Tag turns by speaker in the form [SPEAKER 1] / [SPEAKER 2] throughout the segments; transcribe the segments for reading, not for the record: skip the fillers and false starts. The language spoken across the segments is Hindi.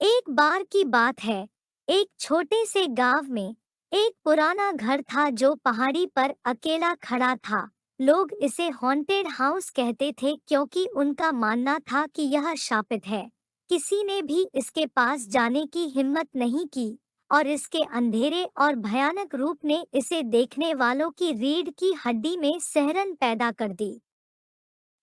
[SPEAKER 1] एक बार की बात है। एक छोटे से गांव में एक पुराना घर था जो पहाड़ी पर अकेला खड़ा था। लोग इसे हॉन्टेड हाउस कहते थे क्योंकि उनका मानना था कि यह शापित है। किसी ने भी इसके पास जाने की हिम्मत नहीं की और इसके अंधेरे और भयानक रूप ने इसे देखने वालों की रीढ़ की हड्डी में सिहरन पैदा कर दी।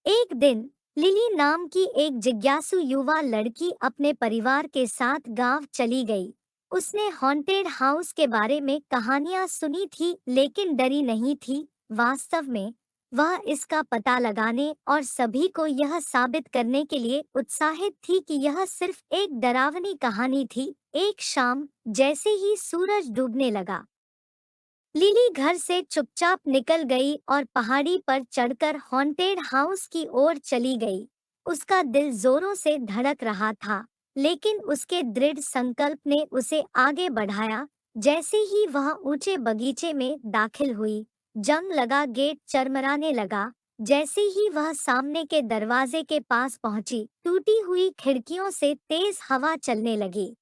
[SPEAKER 1] एक दिन लिली नाम की एक जिज्ञासु युवा लड़की अपने परिवार के साथ गांव चली गई। उसने हॉन्टेड हाउस के बारे में कहानियां सुनी थी लेकिन डरी नहीं थी। वास्तव में वह इसका पता लगाने और सभी को यह साबित करने के लिए उत्साहित थी कि यह सिर्फ एक डरावनी कहानी थी। एक शाम जैसे ही सूरज डूबने लगा, लिली घर से चुपचाप निकल गई और पहाड़ी पर चढ़कर हॉन्टेड हाउस की ओर चली गई। उसका दिल जोरों से धड़क रहा था, लेकिन उसके दृढ़ संकल्प ने उसे आगे बढ़ाया। जैसे ही वह ऊंचे बगीचे में दाखिल हुई, जंग लगा गेट चरमराने लगा। जैसे ही वह सामने के दरवाजे के पास पहुंची, टूटी हुई खिड़कियों से तेज हवा चलने लगी,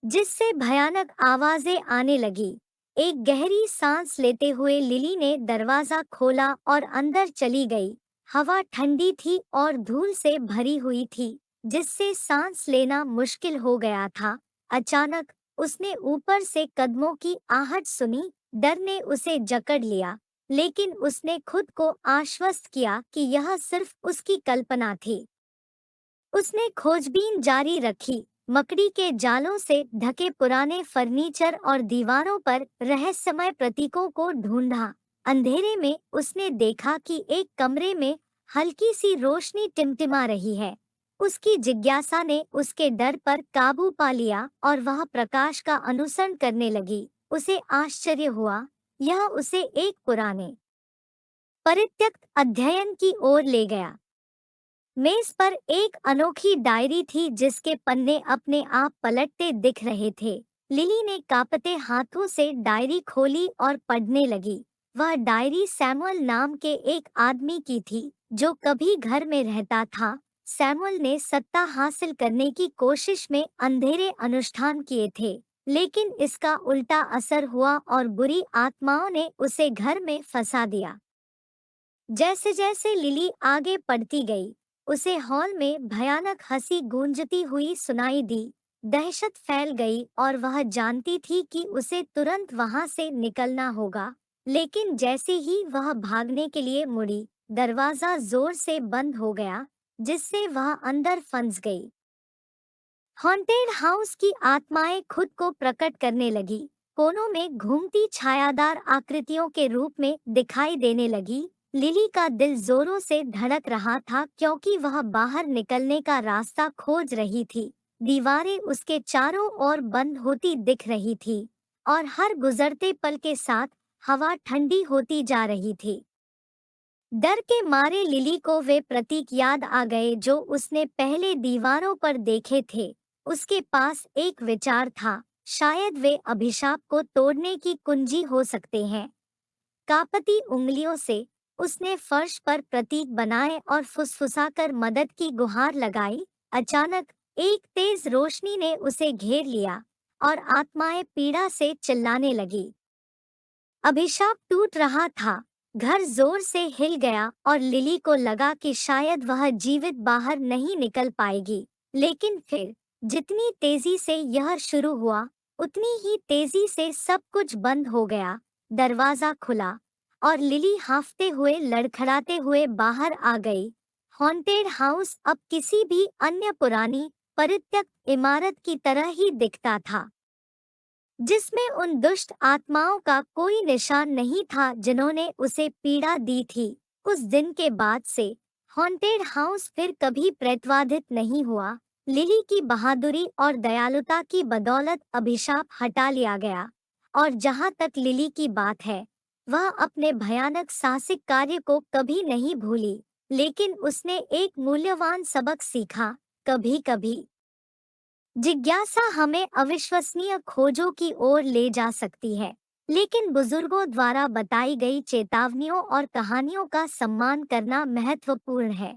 [SPEAKER 1] जिससे भयानक आवाजें आने लगी। एक गहरी सांस लेते हुए लिली ने दरवाजा खोला और अंदर चली गई। हवा ठंडी थी और धूल से भरी हुई थी, जिससे सांस लेना मुश्किल हो गया था। अचानक उसने ऊपर से कदमों की आहट सुनी। डर ने उसे जकड़ लिया, लेकिन उसने खुद को आश्वस्त किया कि यह सिर्फ उसकी कल्पना थी। उसने खोजबीन जारी रखी, मकड़ी के जालों से ढके पुराने फर्नीचर और दीवारों पर रहस्यमय प्रतीकों को ढूंढा। अंधेरे में उसने देखा कि एक कमरे में हल्की सी रोशनी टिमटिमा रही है। उसकी जिज्ञासा ने उसके डर पर काबू पा लिया और वह प्रकाश का अनुसरण करने लगी। उसे आश्चर्य हुआ, यह उसे एक पुराने परित्यक्त अध्ययन की ओर ले गया। मेज पर एक अनोखी डायरी थी जिसके पन्ने अपने आप पलटते दिख रहे थे। लिली ने कांपते हाथों से डायरी खोली और पढ़ने लगी। वह डायरी सैमुअल नाम के एक आदमी की थी जो कभी घर में रहता था। सैमुअल ने सत्ता हासिल करने की कोशिश में अंधेरे अनुष्ठान किए थे, लेकिन इसका उल्टा असर हुआ और बुरी आत्माओं ने उसे घर में फंसा दिया। जैसे जैसे लिली आगे बढ़ती गई, उसे हॉल में भयानक हंसी गूंजती हुई सुनाई दी। दहशत फैल गई और वह जानती थी कि उसे तुरंत वहां से निकलना होगा। लेकिन जैसे ही वह भागने के लिए मुड़ी, दरवाजा जोर से बंद हो गया, जिससे वह अंदर फंस गई। हॉन्टेड हाउस की आत्माएं खुद को प्रकट करने लगी, कोनों में घूमती छायादार आकृतियों के रूप में दिखाई देने लगी। लिली का दिल जोरों से धड़क रहा था क्योंकि वह बाहर निकलने का रास्ता खोज रही थी। दीवारें उसके चारों ओर बंद होती दिख रही थी और हर गुजरते पल के साथ हवा ठंडी होती जा रही थी। डर के मारे लिली को वे प्रतीक याद आ गए जो उसने पहले दीवारों पर देखे थे। उसके पास एक विचार था, शायद वे अभिशाप को तोड़ने की कुंजी हो सकते हैं। कांपती उंगलियों से उसने फर्श पर प्रतीक बनाए और फुसफुसाकर मदद की गुहार लगाई। अचानक एक तेज रोशनी ने उसे घेर लिया और आत्माएं पीड़ा से चिल्लाने लगी। अभिशाप टूट रहा था। घर जोर से हिल गया और लिली को लगा कि शायद वह जीवित बाहर नहीं निकल पाएगी। लेकिन फिर जितनी तेजी से यह शुरू हुआ, उतनी ही तेजी से सब कुछ बंद हो गया। दरवाजा खुला और लिली हांफते हुए लड़खड़ाते हुए बाहर आ गई। हॉन्टेड हाउस अब किसी भी अन्य पुरानी परित्यक्त इमारत की तरह ही दिखता था, जिसमें उन दुष्ट आत्माओं का कोई निशान नहीं था जिन्होंने उसे पीड़ा दी थी। उस दिन के बाद से हॉन्टेड हाउस फिर कभी प्रेतवाधित नहीं हुआ। लिली की बहादुरी और दयालुता की बदौलत अभिशाप हटा लिया गया। और जहाँ तक लिली की बात है, वह अपने भयानक साहसिक कार्य को कभी नहीं भूली, लेकिन उसने एक मूल्यवान सबक सीखा। कभी कभी जिज्ञासा हमें अविश्वसनीय खोजों की ओर ले जा सकती है, लेकिन बुजुर्गों द्वारा बताई गई चेतावनियों और कहानियों का सम्मान करना महत्वपूर्ण है।